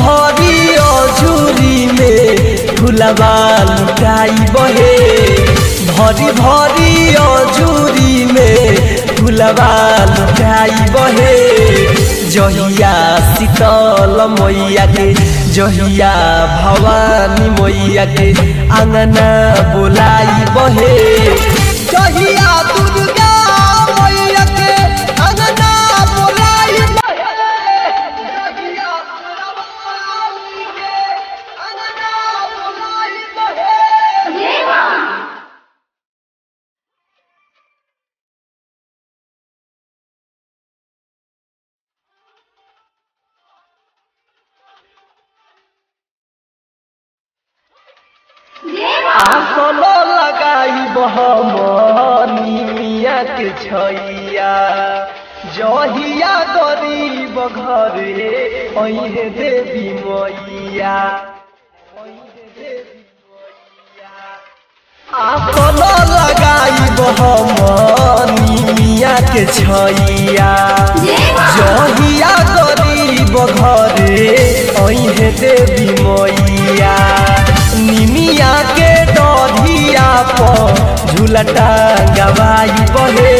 भरी अजूरी में फुलवा लुटाई बहे भरी भरी अजूरी में फुलवा लुटाई बहे जहिया शीतल मैया के जहिया भवानी मैया के आंगना बोलाई बहे जहिया दुर्गा मैया के आंगना बोलाई बहे जहिया भवानी के आंगना बोलाई बहे आसन लगाई बहमनी मिया के छैया जहिया गरीब घरे अहे देवी मैया आसन लगाई बहमनी मिया के छैया जहिया गरीब घरे अहे देवी मैया निमिया के डढ़िया पर झूलटा गवाई बहे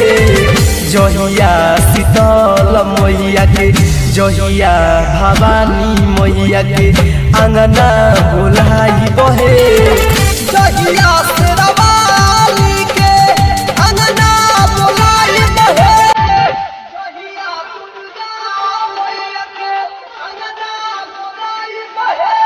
जहिया शीतल मैया के जहिया भवानी मैया के आंगना बोलाई बहे जहिया शेरवाली के आंगना बोलाई बहे जहिया दुर्गा मैया के आंगना बोलाई बहे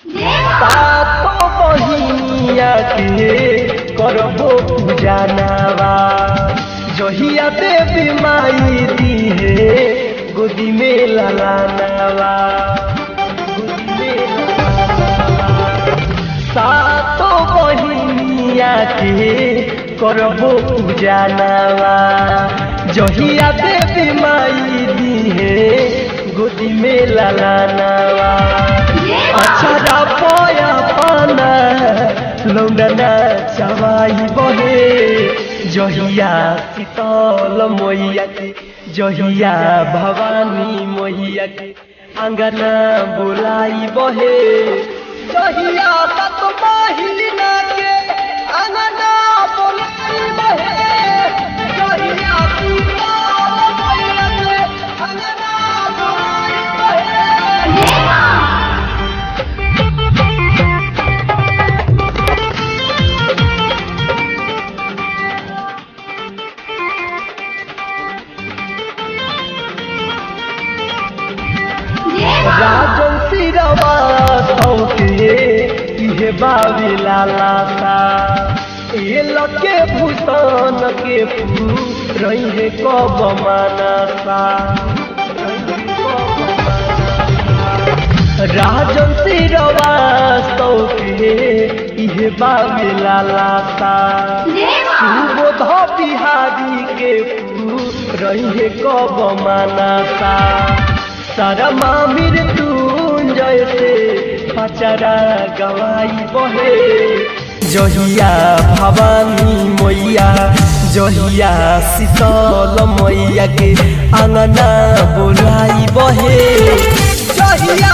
सातो बहिनिया के करबो पूजा नावा जहिया देवी माई दी है गोदी में ललानावा सातो बहिनिया के करबो पूजा नावा जहिया देवी माई दी है गोदी में ललानावा अच्छा पोया पाना लौंडना चवाई बहे जहिया शीतल मैया के जहिया भवानी मैया के आंगना बोलाई बहे जहिया सत महिना के आंगना बोलाई बहे जहिया शीतल मैया के आंगना बोलाई बहे राजन सिरवा सौके इहे बाबी लाला सा ए लके भूषण के रही है कब माना सा राजन सिरवा सौके इहे बाबी लाला सा सुबोध बिहारी के रही है कब माना सा सारा मृत्युंजय से पचरा गवाई बहे जहिया भवानी मैया जहिया शीतल मैया के आंगना बोलाई बहे जहिया